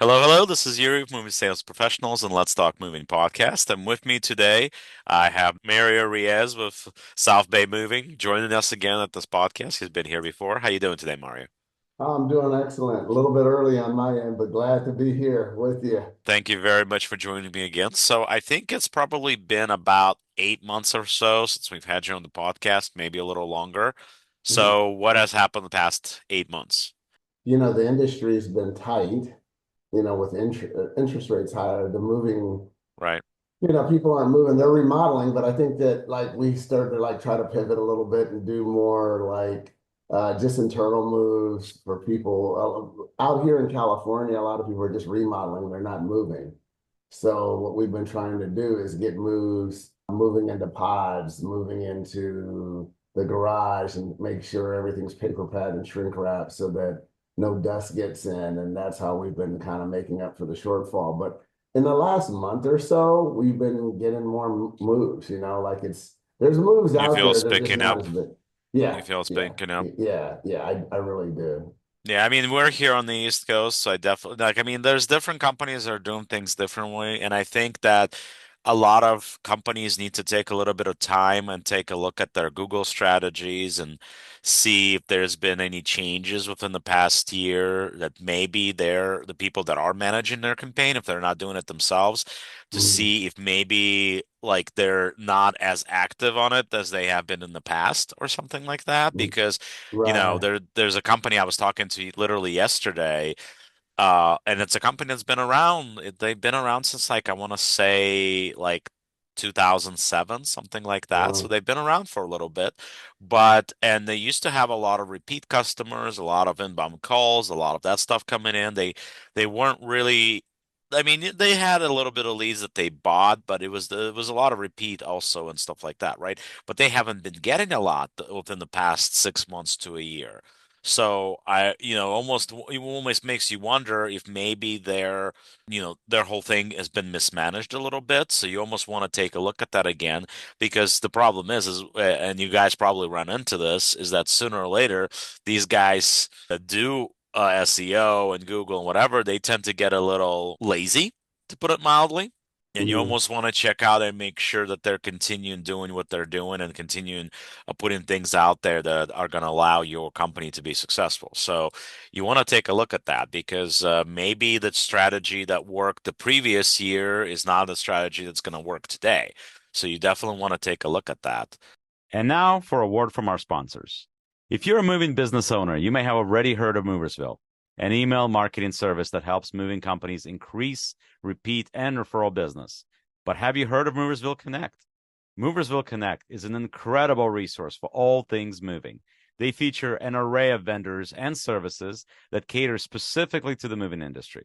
Hello, hello. This is Yuri of Moving Sales Professionals and Let's Talk Moving podcast. And with me today, I have Mario Reyes with Southbay Moving joining us again at this podcast. He's been here before. How you doing today, Mario? I'm doing excellent. A little bit early on my end, but glad to be here with you. Thank you very much for joining me again. So I think it's probably been about 8 months or so since we've had you on the podcast, maybe a little longer. Mhm. So what has happened the past 8 months? The industry's been tight, with interest rates higher, the moving, Right? people aren't moving, they're remodeling, but I think that like we started to like try to pivot a little bit and do more like just internal moves for people. Out here in California, a lot of people are just remodeling, they're not moving. So what we've been trying to do is get moves, moving into pods, moving into the garage and make sure everything's paper pad and shrink wrap so that no dust gets in. And that's how we've been kind of making up for the shortfall. But in the last month or so, we've been getting more moves, like there's moves You out feel there. it's They're just picking not up? as big. You Yeah, feel it's yeah, picking up? yeah. I really do. Yeah, I mean, we're here on the East Coast, so I definitely like, I mean, there's different companies that are doing things differently, and I think that a lot of companies need to take a little bit of time and take a look at their Google strategies and see if there's been any changes within the past year that maybe they're the people that are managing their campaign, if they're not doing it themselves, to Mhm. see if maybe like they're not as active on it as they have been in the past or something like that. Because Right. there's a company I was talking to literally yesterday, and it's a company that's been around. They've been around since like I want to say like 2007, something like that. So Uh, they've been around for a little bit, and they used to have a lot of repeat customers, a lot of inbound calls, a lot of that stuff coming in. They weren't really. I mean, they had a little bit of leads that they bought, but it was a lot of repeat also and stuff like that, right? But they haven't been getting a lot within the past 6 months to a year. So it almost makes you wonder if maybe their whole thing has been mismanaged a little bit. So you almost want to take a look at that again, because the problem and you guys probably run into this, is that sooner or later, these guys that do SEO and Google and whatever, they tend to get a little lazy, to put it mildly. And you mhm. almost want to check out and make sure that they're continuing doing what they're doing and continuing putting things out there that are going to allow your company to be successful. So you want to take a look at that, because maybe the strategy that worked the previous year is not the strategy that's going to work today. So you definitely want to take a look at that. And now for a word from our sponsors. If you're a moving business owner, you may have already heard of Moversville, an email marketing service that helps moving companies increase, repeat, and referral business. But have you heard of Moversville Connect? Moversville Connect is an incredible resource for all things moving. They feature an array of vendors and services that cater specifically to the moving industry.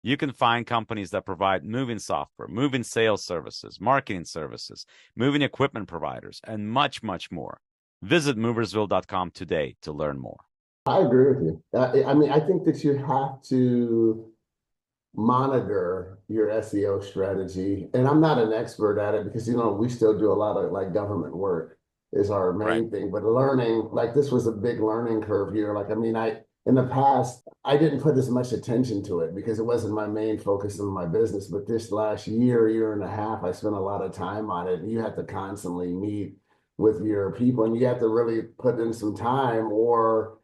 You can find companies that provide moving software, moving sales services, marketing services, moving equipment providers, and much, much more. Visit moversville.com today to learn more. I agree with you. I mean, I think that you have to monitor your SEO strategy. And I'm not an expert at it because, we still do a lot of like government work is our Right. main thing. But learning, like this was a big learning curve here. Like, I mean, in the past, I didn't put as much attention to it because it wasn't my main focus in my business. But this last year and a half, I spent a lot of time on it. And you have to constantly meet with your people and you have to really put in some time or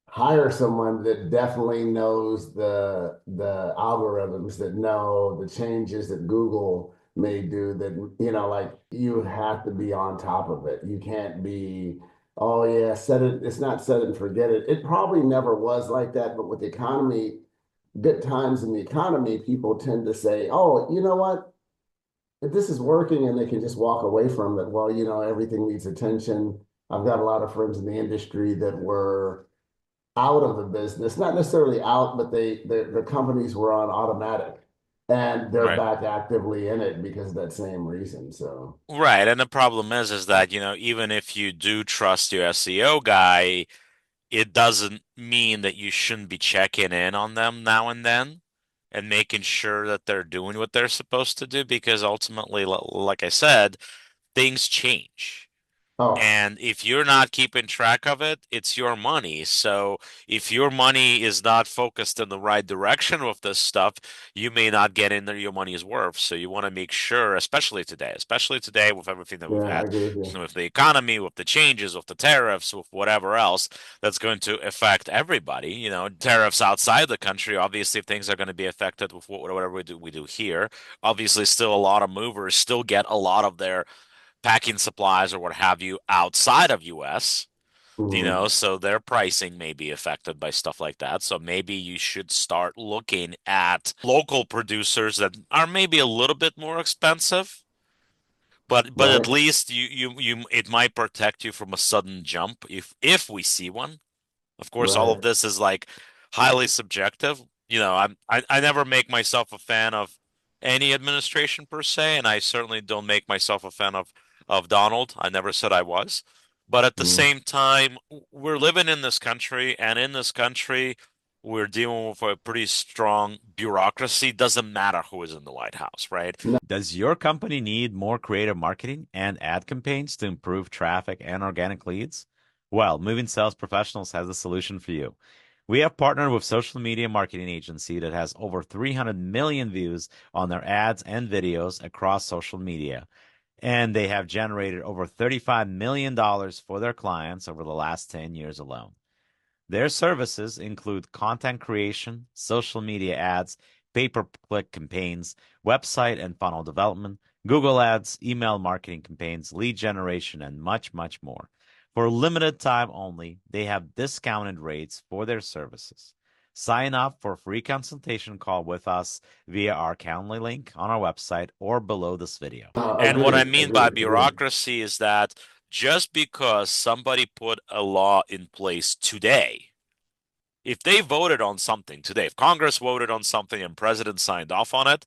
hire someone that definitely knows the algorithms that know the changes that Google may do that like you have to be on top of it. You can't be, oh yeah, set it, it's not set it and forget it. It probably never was like that, but with the economy, good times in the economy, people tend to say, oh, you know what? If this is working and they can just walk away from it, well, everything needs attention. I've got a lot of friends in the industry that were out of the business, not necessarily out, but the companies were on automatic and they're Right. back actively in it because of that same reason. So, Right. And the problem is that, even if you do trust your SEO guy, it doesn't mean that you shouldn't be checking in on them now and then and making sure that they're doing what they're supposed to do, because ultimately, like I said, things change. Oh, And if you're not keeping track of it, it's your money. So if your money is not focused in the right direction with this stuff, you may not get in there your money's worth. So you want to make sure, especially today with everything that we've yeah, I had agree with you. with the economy, with the changes, with the tariffs, with whatever else that's going to affect everybody. You know, tariffs outside the country, obviously things are going to be affected with whatever we do here. Obviously, still a lot of movers still get a lot of their packing supplies or what have you outside of US, Hmm. so their pricing may be affected by stuff like that. So maybe you should start looking at local producers that are maybe a little bit more expensive, but at Right, least you it might protect you from a sudden jump if we see one. Of course, all of right. this is like highly subjective. I never make myself a fan of any administration per se, and I certainly don't make myself a fan of Donald. I never said I was. But at the Mm. same time, we're living in this country, and in this country, we're dealing with a pretty strong bureaucracy. Doesn't matter who is in the White House, right? No, Does your company need more creative marketing and ad campaigns to improve traffic and organic leads? Well, Moving Sales Professionals has a solution for you. We have partnered with social media marketing agency that has over 300 million views on their ads and videos across social media, and they have generated over $35 million for their clients over the last 10 years alone. Their services include content creation, social media ads, pay-per-click campaigns, website and funnel development, Google Ads, email marketing campaigns, lead generation, and much, much more. For limited time only, they have discounted rates for their services. Sign up for a free consultation call with us via our Calendly link on our website or below this video. And what I agreed, mean by agreed, agreed. bureaucracy is that just because somebody put a law in place today, if they voted on something today, if Congress voted on something and President signed off on it,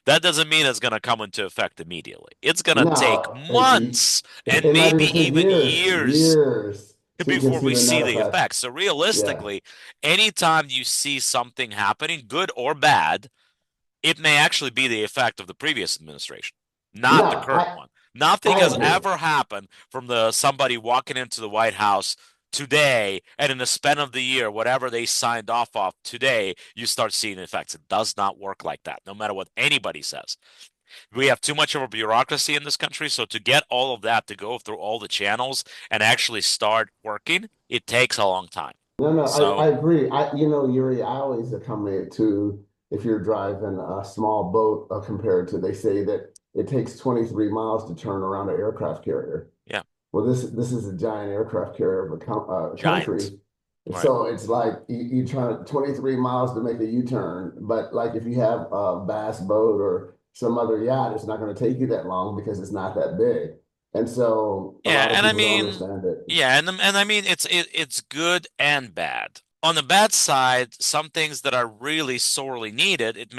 that doesn't mean it's going to come into effect immediately. It's going to take No, months and it might maybe even take even years, years years, so you can before see we the net see the effect. effects. So Yeah, realistically, anytime you see something happening, good or bad, it may actually be the effect of the previous administration, not the no, current one. Nothing I has agree. ever happened from the somebody walking into the White House today, and in the span of the year, whatever they signed off of today, you start seeing effects. It does not work like that, no matter what anybody says. We have too much of a bureaucracy in this country, so to get all of that to go through all the channels and actually start working, it takes a long time. No, no, I So, agree. Yuri, I always accommodate it to if you're driving a small boat compared to, they say that it takes 23 miles to turn around an aircraft carrier. yeah, Well, this is a giant aircraft carrier of a giant. country. Right. So it's like you try 23 miles to make a U-turn, but like if you have a bass boat or some other yacht, it's not going to take you that long because it's not that big. And so a Yeah, lot of and I people don't mean, understand it. yeah, and I mean it's good and bad. On the bad side, some things that are really sorely needed, it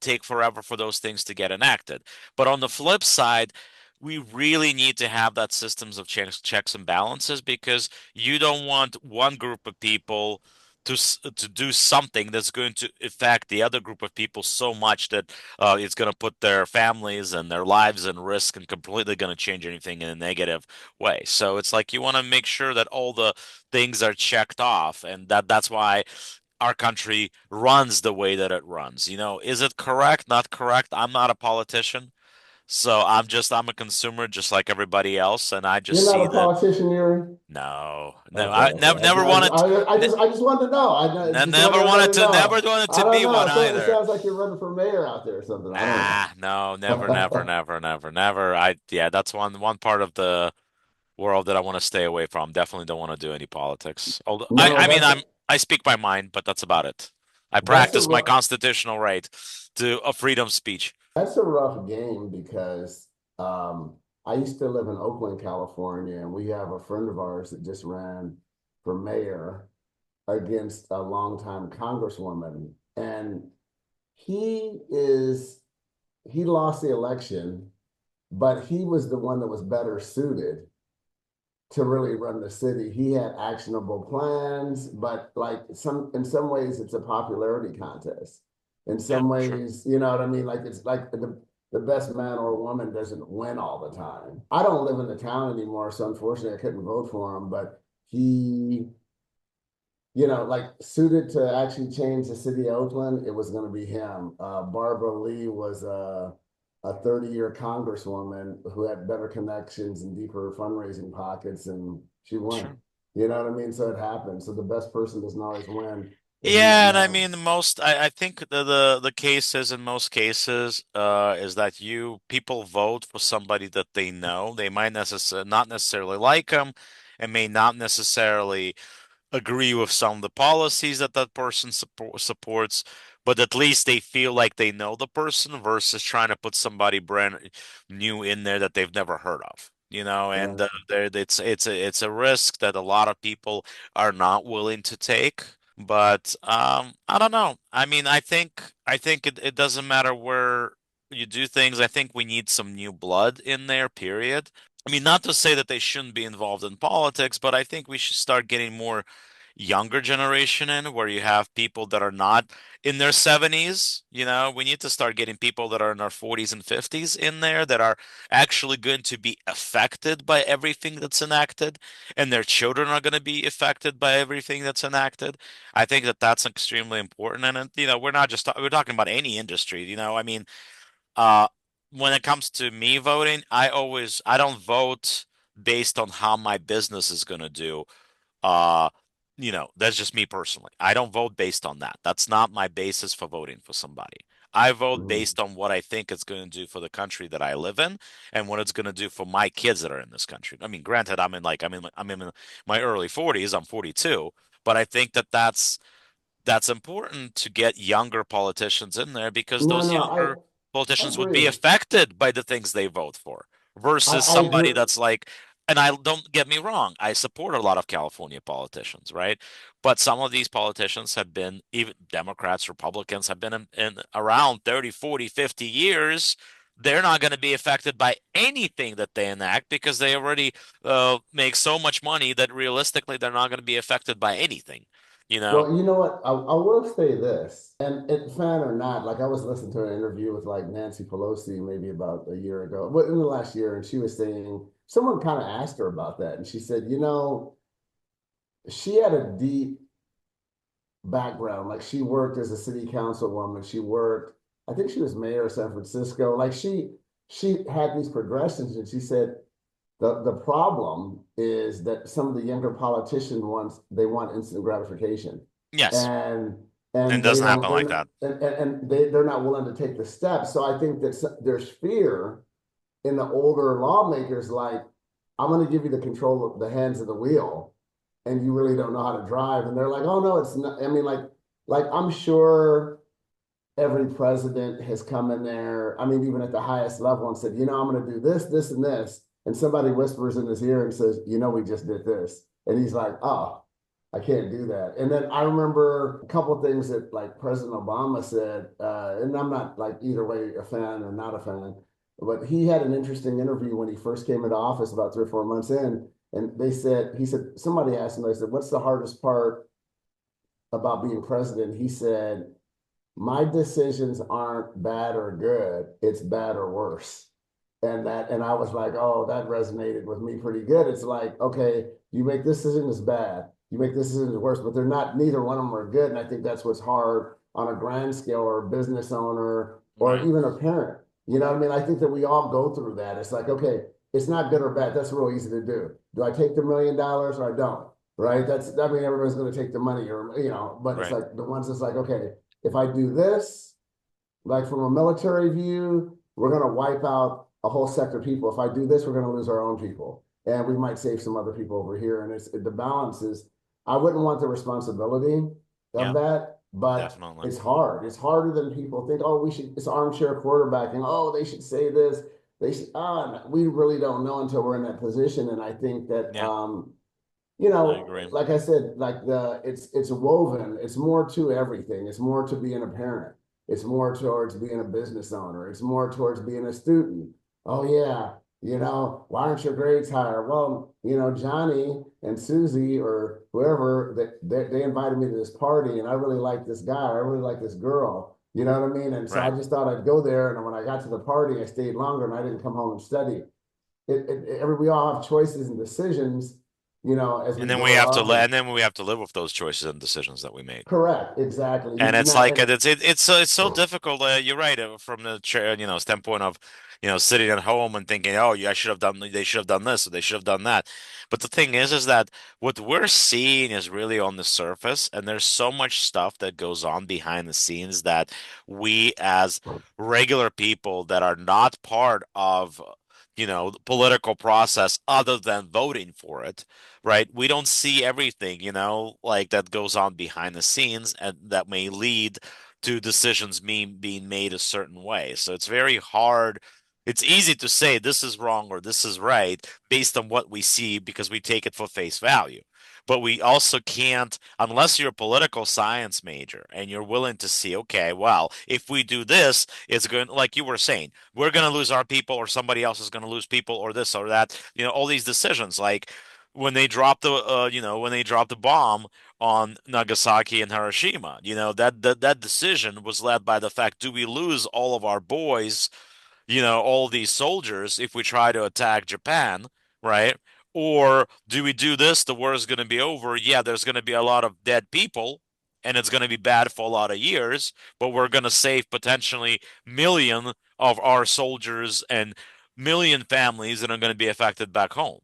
take forever for those things to get enacted. But on the flip side, we really need to have that systems of checks and balances because you don't want one group of people to do something that's going to affect the other group of people so much that it's going to put their families and their lives in risk and completely going to change anything in a negative way. So it's like you want to make sure that all the things are checked off, and that's why our country runs the way that it runs. Is it correct? Not correct? I'm not a politician. So I'm a consumer just like everybody else, and I You're just not see a that politician, Yuri? no, no, Okay, I okay. never wanted, I just wanted to know. I just want never wanted everybody to to, never know. wanted I to don't be know. one So it either. sounds like you're running for mayor out there or something. I don't Nah, no, never, never, know. never, never, never. Yeah, that's one part of the world that I want to stay away from. Definitely don't want to do any politics. Although No, I mean I speak my mind, but that's about it. I that's a practice my rough constitutional right to a freedom speech. that's a rough game because I used to live in Oakland, California, and we have a friend of ours that just ran for mayor against a longtime congresswoman, and he is he lost the election, but he was the one that was better suited to really run the city. He had actionable plans, but like in some ways it's a popularity contest. In Yeah, some sure. ways, you know what I mean? Like it's like the best man or woman doesn't win all the time. I don't live in the town anymore, so unfortunately I couldn't vote for him, but he, like suited to actually change the city of Oakland, it was going to be him. Barbara Lee was a 30-year congresswoman who had better connections and deeper fundraising pockets, and she won. Sure. You know what I mean? So it happened. So the best person doesn't always win if you don't Yeah, and I know. mean I think the cases in most cases is that you people vote for somebody that they know. They might not necessarily like them and may not necessarily agree with some of the policies that that person supports, but at least they feel like they know the person versus trying to put somebody brand new in there that they've never heard of. And Yeah. it's a risk that a lot of people are not willing to take. But I don't know. I mean, I think it doesn't matter where you do things. I think we need some new blood in there, period. I mean, not to say that they shouldn't be involved in politics, but I think we should start getting more younger generation in where you have people that are not in their 70s. We need to start getting people that are in their 40s and 50s in there that are actually going to be affected by everything that's enacted, and their children are going to be affected by everything that's enacted. I think that that's extremely important. And, we're not just we're talking about any industry, I mean, uh, when it comes to me voting, I don't vote based on how my business is going to do. Uh, that's just me personally. I don't vote based on that. That's not my basis for voting for somebody. I vote Mhm. based on what I think it's going to do for the country that I live in and what it's going to do for my kids that are in this country. I mean, granted, I'm in my early 40s. I'm 42, but I think that that's important to get younger politicians in there because No, those no, younger I politicians would be agree. affected by the things they vote for versus I somebody agree. that's like, and I don't get me wrong, I support a lot of California politicians, right? But some of these politicians have been, even Democrats, Republicans, have been in around 30, 40, 50 years. They're not going to be affected by anything that they enact because they already make so much money that realistically they're not going to be affected by anything, you know? Well, you know what? I will say this, and fan or not, like I was listening to an interview with like Nancy Pelosi maybe about a year ago, but in the last year, and she was saying someone kind of asked her about that, and she said, she had a deep background. Like she worked as a city councilwoman. She worked, I think she was mayor of San Francisco. Like she had these progressions, and she said the problem is that some of the younger politicians want instant gratification, Yes. and And and it they doesn't don't happen like that. and they're not willing to take the steps. So I think that there's fear in the older lawmakers, like I'm going to give you the control of the hands of the wheel, and you really don't know how to drive. And they're like, oh no, it's not. I mean, like I'm sure every president has come in there. I mean, even at the highest level, and said, I'm going to do this, this, and this. And somebody whispers in his ear and says, we just did this. And he's like, oh, I can't do that. And then I remember a couple of things that like President Obama said, and I'm not like either way a fan or not a fan, but he had an interesting interview when he first came into office about 3 or 4 months in. And he said, somebody asked him, I said, what's the hardest part about being president? He said, my decisions aren't bad or good, it's bad or worse. And I was like, oh, that resonated with me pretty good. It's like, okay, you make this decision is bad, you make this decision is worse, but they're not, neither one of them are good. And I think that's what's hard on a grand scale, or a business owner or Right. even a parent. You know what I mean? I think that we all go through that. It's like, okay, it's not good or bad. That's real easy to do. Do I take the $1 million or I don't? Right? I mean, everybody's going to take the money, or but it's Right. like the ones that's like, okay, if I do this, like from a military view, we're going to wipe out a whole sector of people. If I do this, we're going to lose our own people, and we might save some other people over here. And the balance is, I wouldn't want the responsibility of Yeah, that, but definitely. it's hard. It's harder than people think. Oh, we should. It's armchair quarterbacking. Oh, they should say this. They should. We really don't know until we're in that position. And I think that Yeah, I agree. like I said, like it's woven. It's more to everything. It's more to being a parent. It's more towards being a business owner. It's more towards being a student. Oh yeah, why aren't your grades higher? Well, Johnny and Susie or whoever, they invited me to this party, and I really like this guy. I really like this girl. You know what I mean? And so I Right. just thought I'd go there. And when I got to the party, I stayed longer and I didn't come home and study. We all have choices and decisions, as we And then we grow have to up. And and then we have to live with those choices and decisions that we made. correct, exactly. And it's Now, like it's so difficult. You're right from the standpoint of sitting at home and thinking, oh, yeah, I should have done. They should have done this, or they should have done that. But the thing is that what we're seeing is really on the surface, and there's so much stuff that goes on behind the scenes that we, as regular people that are not part of the political process, other than voting for it, right? We don't see everything, like that goes on behind the scenes and that may lead to decisions being made a certain way. So it's very hard. It's easy to say this is wrong or this is right based on what we see because we take it for face value. But we also can't, unless you're a political science major and you're willing to see, okay, well, if we do this, it's going, like you were saying, we're going to lose our people or somebody else is going to lose people or this or that, all these decisions. Like, when they dropped the bomb on Nagasaki and Hiroshima, that decision was led by the fact, do we lose all of our boys, all these soldiers if we try to attack Japan, right? Or do we do this? The war is going to be over. Yeah, there's going to be a lot of dead people and it's going to be bad for a lot of years, but we're going to save potentially million of our soldiers and million families that are going to be affected back home.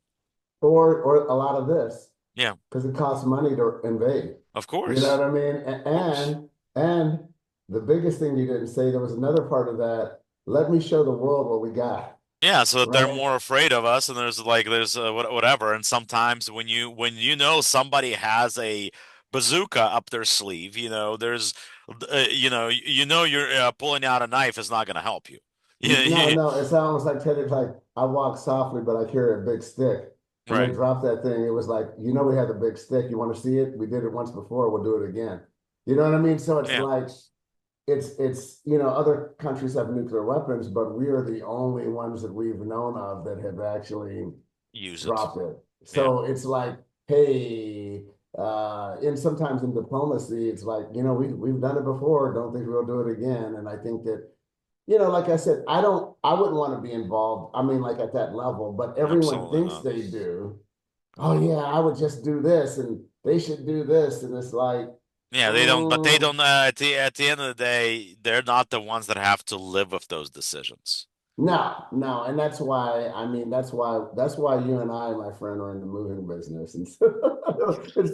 or a lot of this, Yeah. because it costs money to invade. Of You know course. what I mean? Of course. And the biggest thing you didn't say, there was another part of that. Let me show the world what we got, Yeah, so that they're right? more afraid of us, and there's whatever. And sometimes when somebody has a bazooka up their sleeve, there's you're pulling out a knife is not going to help you. No, Yeah, no, it's almost like Teddy, like I walk softly, but I carry a big stick. When they right. dropped that thing, it was like, we had the big stick. You want to see it? We did it once before. We'll do it again. You know what I mean? So it's Yeah, like, other countries have nuclear weapons, but we are the only ones that we've known of that have actually use it. dropped it. Yeah. So it's like, hey, and sometimes in diplomacy, it's like, we've done it before. Don't think we'll do it again. And I think that, like I said, I wouldn't want to be involved. I mean, like at that level, but everyone Absolutely thinks not. they do. Oh yeah, I would just do this and they should do this. And it's like, Yeah, they don't, but they mm, don't. At the end of the day, they're not the ones that have to live with those decisions. no, no. And that's why, I mean, that's why you and I, my friend, are in the moving business instead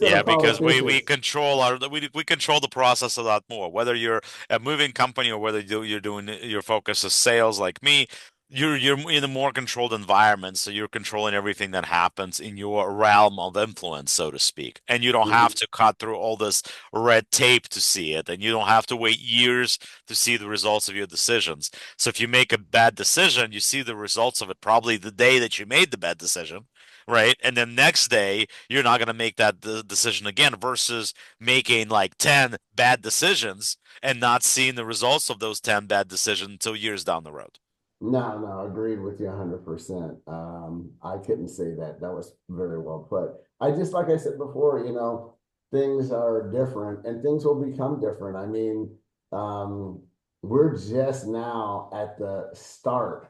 Yeah, of because we politicians. control we control the process a lot more. Whether you're a moving company or whether you're doing your focus is sales like me, you're in a more controlled environment, so you're controlling everything that happens in your realm of influence, so to speak. And you don't have Mhm. to cut through all this red tape to see it, and you don't have to wait years to see the results of your decisions. So if you make a bad decision, you see the results of it probably the day that you made the bad decision, right? And then next day, you're not going to make that decision again versus making like 10 bad decisions and not seeing the results of those 10 bad decisions until years down the road. No, no, agreed with you 100%. I couldn't say that. That was very well put. Like I said before, things are different and things will become different. I mean, um, we're just now at the start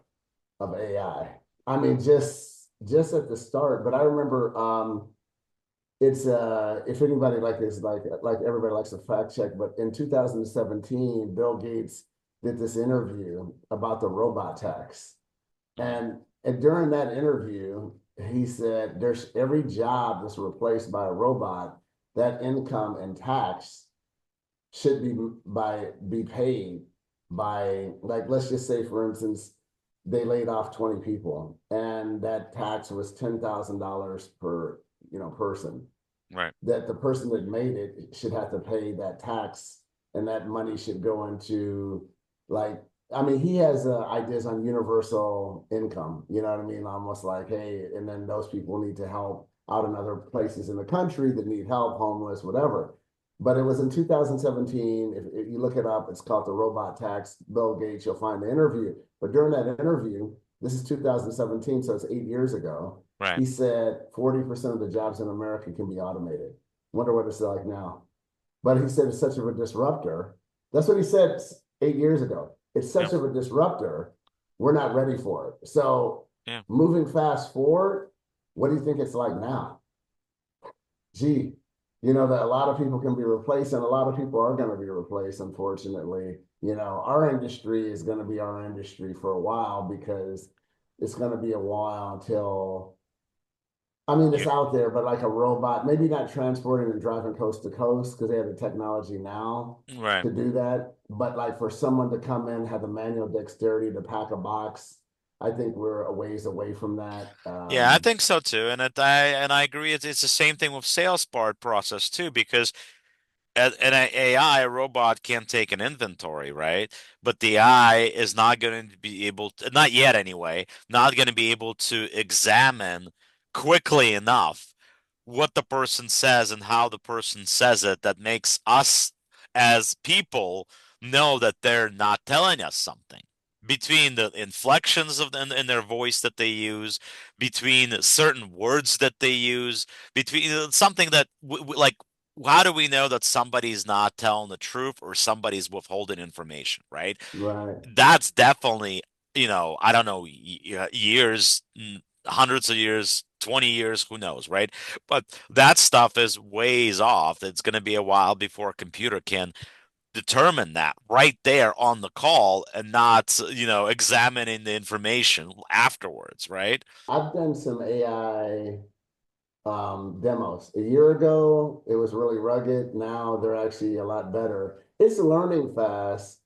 of AI. I mean, just at the start. But I remember, it's if anybody like this, like everybody likes to fact check, but in 2017, Bill Gates did this interview about the robot tax. Mhm. And during that interview, he said there's every job that's replaced by a robot, that income and tax should be paid by, like, let's just say for instance, they laid off 20 people and that tax was $10,000 per person, Right. that the person that made it should have to pay that tax, and that money should go into, like, I mean, he has ideas on universal income, you know what I mean? Almost like, hey, and then those people need to help out in other places in the country that need help, homeless, whatever. But it was in 2017. If you look it up, it's called the robot tax. Bill Gates, you'll find the interview. But during that interview, this is 2017, so it's 8 years ago. Right. He said 40% of the jobs in America can be automated. Wonder what it's like now. But he said it's such of a disruptor. That's what he said 8 years ago. It's Yeah. such of a disruptor. We're not ready for it. So Yeah. moving fast forward, what do you think it's like now? Gee, that a lot of people can be replaced and a lot of people are going to be replaced, unfortunately. Our industry is going to be our industry for a while because it's going to be a while until, I mean, it's Yeah. out there, but like a robot, maybe not transporting and driving coast to coast because they have the technology now Right. to do that. But like for someone to come in, have the manual dexterity to pack a box, I think we're a ways away from that. Yeah, I think so too. And I agree. It's the same thing with sales part process too, because an AI, a robot can't take an inventory, right? But the AI is not going to be able to, not yet anyway, not going to be able to examine quickly enough what the person says and how the person says it that makes us as people know that they're not telling us something. Between the inflections in their voice that they use, between certain words that they use, between something that like how do we know that somebody's not telling the truth or somebody's withholding information, right? right. That's definitely, I don't know, years, hundreds of years, 20 years, who knows, right? But that stuff is ways off. It's going to be a while before a computer can determine that right there on the call and not, examining the information afterwards, right? I've done some AI demos. A year ago, it was really rugged. Now they're actually a lot better. It's learning fast.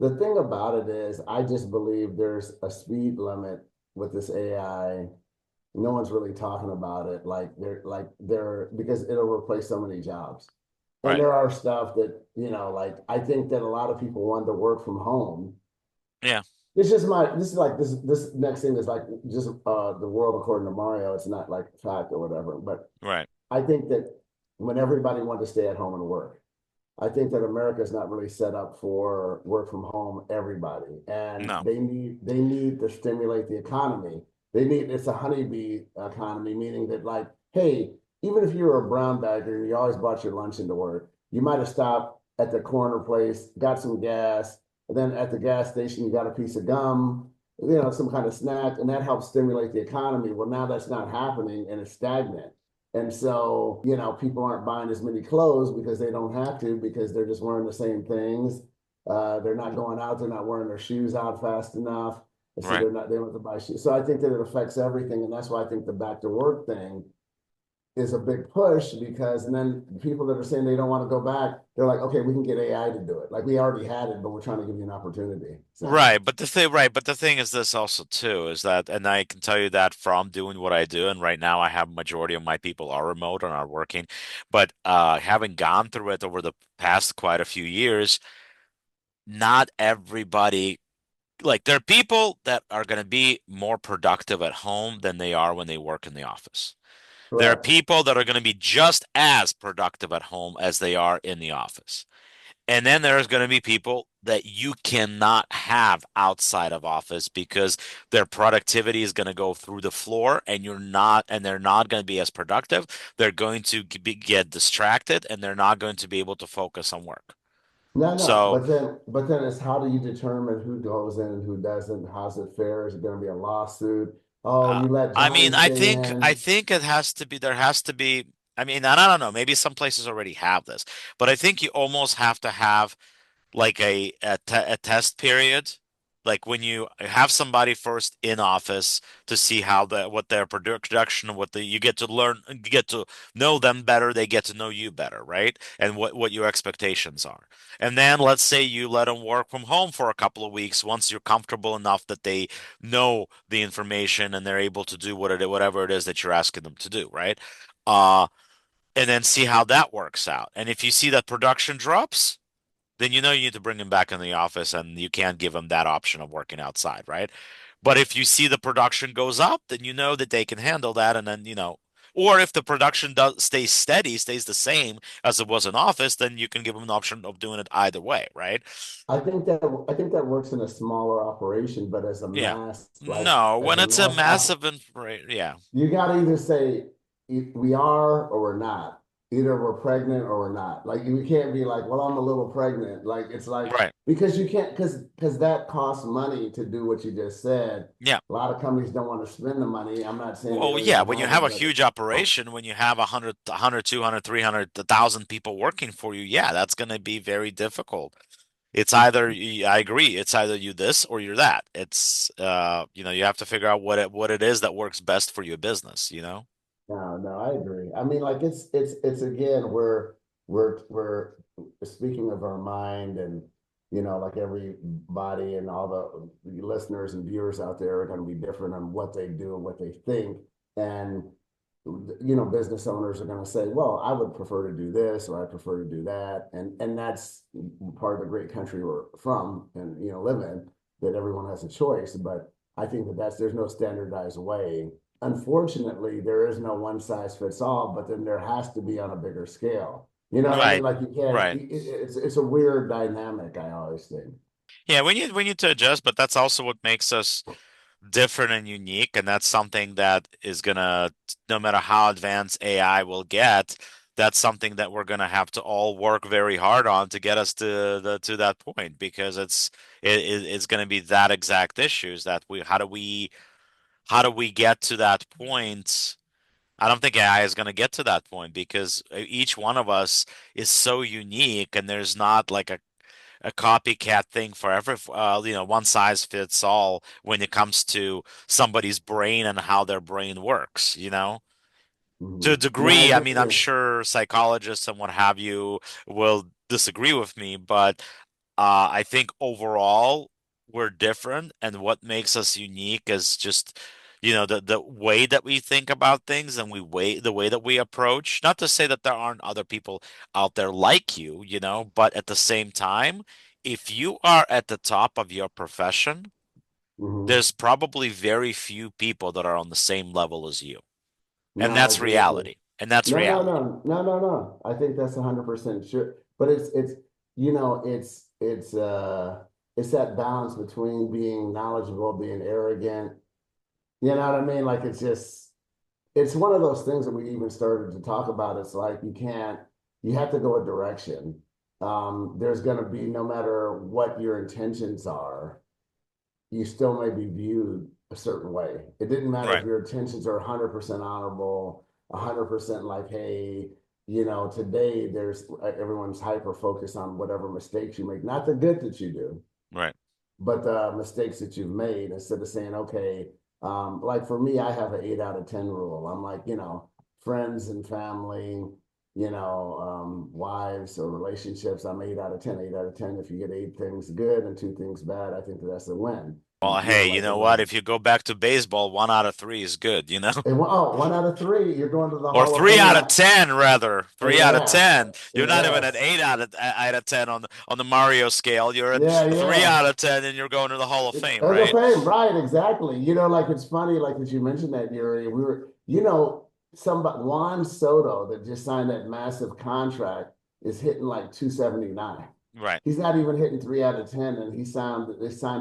The thing about it is, I just believe there's a speed limit with this AI. No one's really talking about it. Like they're because it'll replace so many jobs. And Right. there are stuff that, like I think that a lot of people want to work from home. Yeah. This next thing is like just the world according to Mario. It's not like fact or whatever, but Right. I think that when everybody wanted to stay at home and work, I think that America is not really set up for work from home everybody, and No. they need to stimulate the economy. It's a honeybee economy, meaning that like, hey, even if you're a brown bagger and you always brought your lunch into work, you might have stopped at the corner place, got some gas, and then at the gas station you got a piece of gum, some kind of snack, and that helps stimulate the economy. Well, now that's not happening and it's stagnant. And so, people aren't buying as many clothes because they don't have to, because they're just wearing the same things. They're not going out, they're not wearing their shoes out fast enough. And so Right. they don't have to buy shoes. So I think that it affects everything. And that's why I think the back to work thing is a big push, because and then people that are saying they don't want to go back, they're like, okay, we can get AI to do it. Like we already had it, but we're trying to give you an opportunity. So Right, but the thing is this also too is that, and I can tell you that from doing what I do, and right now I have majority of my people are remote and are working, but having gone through it over the past quite a few years, not everybody, like there are people that are going to be more productive at home than they are when they work in the office. There are correct. people that are going to be just as productive at home as they are in the office. And then there's going to be people that you cannot have outside of office because their productivity is going to go through the floor and they're not going to be as productive. They're going to get distracted and they're not going to be able to focus on work. No, no, So, but then it's how do you determine who goes in and who doesn't? How's it fair? Is it going to be a lawsuit? Oh, uh, you let I Johnny mean, I stay think I in. think there has to be, I mean, and I don't know, maybe some places already have this, but I think you almost have to have like a test period, like when you have somebody first in office to see how what their production, you get to learn, you get to know them better, they get to know you better, right? And what your expectations are. And then let's say you let them work from home for a couple of weeks once you're comfortable enough that they know the information and they're able to do whatever it is that you're asking them to do, right? Uh, and then see how that works out. And if you see that production drops, then you know you need to bring him back in the office and you can't give him that option of working outside, right? But if you see the production goes up, then you know that they can handle that and then, or if the production does stays steady, stays the same as it was in office, then you can give them an option of doing it either way, right? I think that works in a smaller operation, but as a Yeah. mass, like No, as when a it's a mass massive infra, yeah. you got to either say we are or we're not. either we're pregnant or we're not. Like you can't be like, well, I'm a little pregnant. Like it's like Right. because you can't because that costs money to do what you just said. Yeah. A lot of companies don't want to spend the money. I'm not saying they Well, don't yeah, even when you have have it, a but huge operation, when you have 100, 200, 300, 1,000 people working for you, yeah, that's going to be very difficult. It's either, I agree, it's either you this or you're that. It's, you have to figure out what it is that works best for your business, you know? no, no, I agree. I mean, like it's again, we're speaking of our mind and like everybody and all the listeners and viewers out there are going to be different on what they do and what they think. And business owners are going to say, well, I would prefer to do this or I prefer to do that. And that's part of the great country we're from and live in, that everyone has a choice. But I think there's no standardized way. Unfortunately, there is no one size fits all, but then there has to be on a bigger scale. You know what I mean? Right. Like you can't. Right. It's a weird dynamic. I always think. Yeah, we need to adjust, but that's also what makes us different and unique, and that's something that is gonna, no matter how advanced AI will get, that's something that we're gonna have to all work very hard on to get us to that point, because it's gonna be that exact issues that how do we get to that point? I don't think AI is going to get to that point because each one of us is so unique, and there's not like a copycat thing for every one size fits all when it comes to somebody's brain and how their brain works. To a Yeah, I degree, I mean, I'm agree. sure psychologists and what have you will disagree with me, but I think overall we're different, and what makes us unique is just, the way that we think about things, and the way that we approach. Not to say that there aren't other people out there like you, but at the same time, if you are at the top of your profession, Hmm. there's probably very few people that are on the same level as you. No, And I that's agree with you. reality. And that's No, no, reality. no, no, no, no. I think that's 100% sure. But it's it's that balance between being knowledgeable, being arrogant. You know what I mean? Like it's one of those things that we even started to talk about. It's like you have to go a direction. There's going to be, no matter what your intentions are, you still may be viewed a certain way. It didn't matter if Right. your intentions are 100% honorable, 100% like, hey, today everyone's hyper focused on whatever mistakes you make, not the good that you do, Right. but the mistakes that you've made, instead of saying, okay, like for me, I have an 8 out of 10 rule. I'm like, friends and family, wives or relationships, I'm 8 out of 10, 8 out of 10. If you get 8 things good and 2 things bad, I think that's a win. Well, hey, you Like know in what? life. If you go back to baseball, 1 out of 3 is good? And 1 out of 3, you're going to the Or Hall of three Fame. out of ten, rather. 3 out of 10. You're not even at Yes, 8 out of 10 on the Mario scale. You're at yeah, three yeah. out of 10, and you're going to the Hall of Fame, Hall of right? Fame, right? Exactly. Like it's funny, like that you mentioned that, Yuri. We were, somebody Juan Soto that just signed that massive contract is hitting like 279. Right. He's not even hitting 3 out of 10, and they signed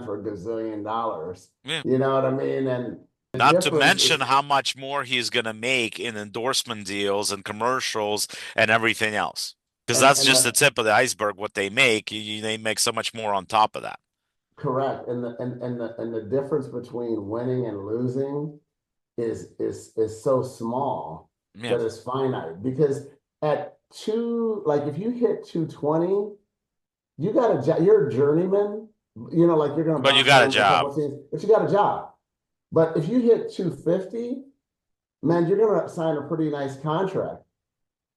for $1 gazillion. Yeah. You know what I mean? And the Not to difference mention is how much more he's gonna make in endorsement deals and commercials and everything else. Because and that's and just the the tip of the iceberg. What they make, they make so much more on top of that. correct and the difference between winning and losing is so small Yeah. that it's finite, because at like if you hit 220, you're a journeyman, like you're gonna But you bounce got a around to a couple job. of teams, but you got a job. But if you hit 250, man, you're gonna sign a pretty nice contract.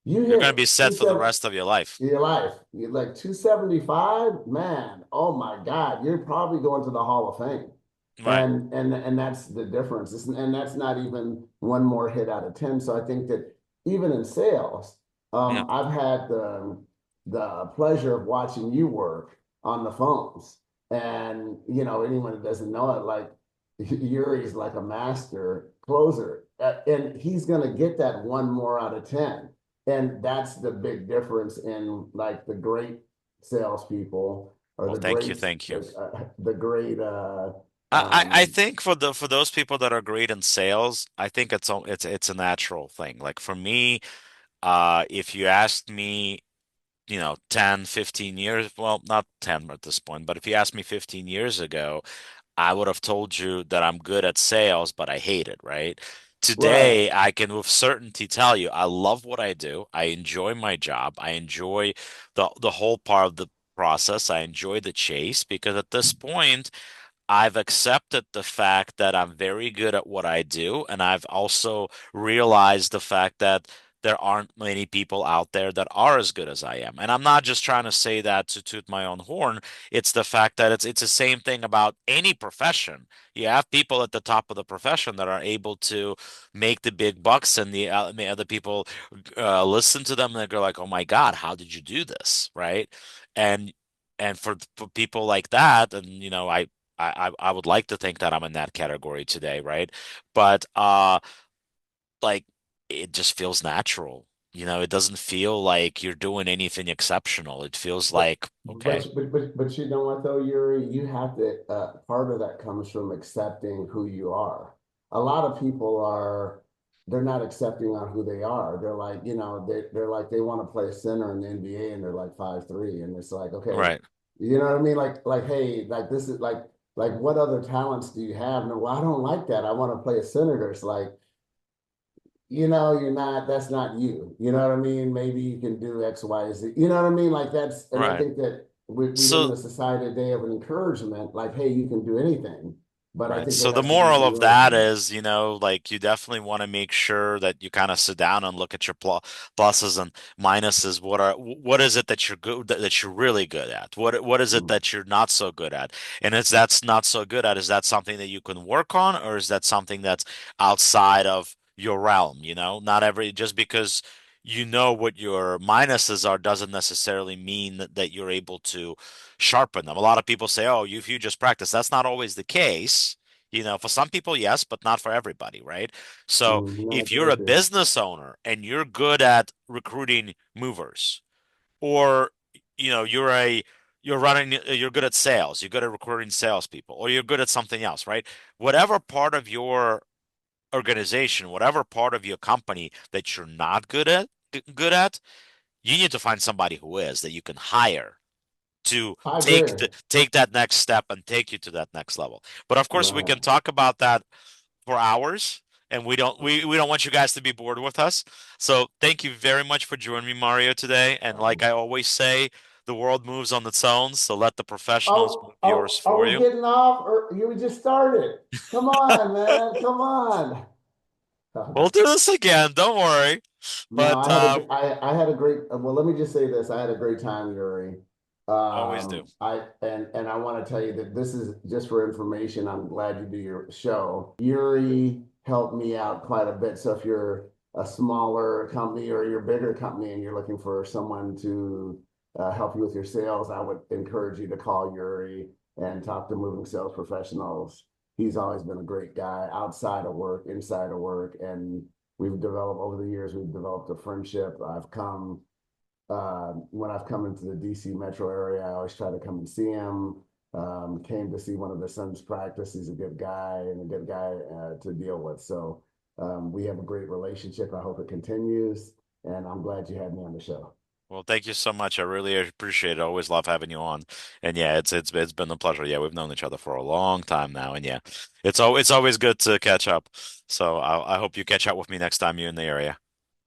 You You're gonna be hit set for the rest of your life. your life, you're like 275, man, oh my God, you're probably going to the Hall of Fame. Right. And that's the difference. And that's not even one more hit out of 10. So I think that even in sales, Yeah. I've had the pleasure of watching you work on the phones. And anyone that doesn't know it, like Yuri's like a master closer. And he's gonna get that one more out of 10. And that's the big difference in like the great salespeople or Well, the thank you, great thank you. the great I um think for those people that are great in sales, I think it's a natural thing. Like for me, If you asked me, 10, 15 years, well, not 10 at this point, but if you asked me 15 years ago, I would have told you that I'm good at sales, but I hate it, right? Right. Today, I can with certainty tell you I love what I do. I enjoy my job. I enjoy the whole part of the process. I enjoy the chase because at this point, I've accepted the fact that I'm very good at what I do, and I've also realized the fact that there aren't many people out there that are as good as I am. And I'm not just trying to say that to toot my own horn. It's the fact that it's the same thing about any profession. You have people at the top of the profession that are able to make the big bucks, and the other people listen to them and they go like, "Oh my God, how did you do this?" Right? And for people like that, and I would like to think that I'm in that category today, right? But like it just feels natural. It doesn't feel like you're doing anything exceptional. It feels But like, okay, but you know what though, Yuri, you have to part of that comes from accepting who you are. A lot of people are they're not accepting on who they are. They're like, they're like they want to play center in the NBA and they're like 5'3", and it's like, okay, right, you know what I mean? Like, hey, like this is like what other talents do you have? No, well, I don't like that. I want to play a senator. It's like, you're not, that's not you. You know what I mean? Maybe you can do X, Y, Z. You know what I mean? Like that's, and I right. think that we live in So a society today of an encouragement, like, hey, you can do anything. But I Right. think there So the has to be moral of that humility. is, like you definitely want to make sure that you kind of sit down and look at your pluses and minuses. What is it that you're good that you're really good at? What is it Mm. that you're not so good at? And if that's not so good at, is that something that you can work on, or is that something that's outside of your realm? Not every just because you know what your minuses are doesn't necessarily mean that you're able to sharpen them. A lot of people say, "Oh, if you just practice." That's not always the case. For some people, yes, but not for everybody, right? So No, I if agree you're a with you. business owner and you're good at recruiting movers, or you're good at sales, you're good at recruiting salespeople, or you're good at something else, right? Whatever part of your organization, whatever part of your company that you're not good at, you need to find somebody who is that you can hire to I take agree. take that next step and take you to that next level. But of course, we Right. can talk about that for hours, and we don't want you guys to be bored with us. So thank you very much for joining me, Mario, today. And like I always say, the world moves on its own, so let the professionals move yours Are for we you. getting off or you just started? Come on, man. Come on. We'll do this again. Don't worry. No, But I had a great well, let me just say this. I had a great time, Yuri. always do. And I want to tell you that this is just for information. I'm glad you do your show. Yuri helped me out quite a bit. So if you're a smaller company or you're a bigger company and you're looking for someone to help you with your sales, I would encourage you to call Yuri and talk to moving sales professionals. He's always been a great guy outside of work, inside of work, and we've developed over the years, we've developed a friendship. When I've come into the DC metro area, I always try to come and see him. Came to see one of his sons practice. He's a good guy and a good guy to deal with. So we have a great relationship. I hope it continues. And I'm glad you had me on the show. Well, thank you so much. I really appreciate it. I always love having you on. And yeah, it's been a pleasure. Yeah, we've known each other for a long time now, and yeah, it's always good to catch up. So I hope you catch up with me next time you're in the area.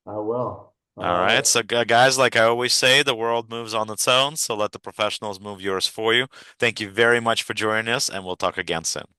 I will. All All right. right. So guys, like I always say, the world moves on its own, so let the professionals move yours for you. Thank you very much for joining us, and we'll talk again soon.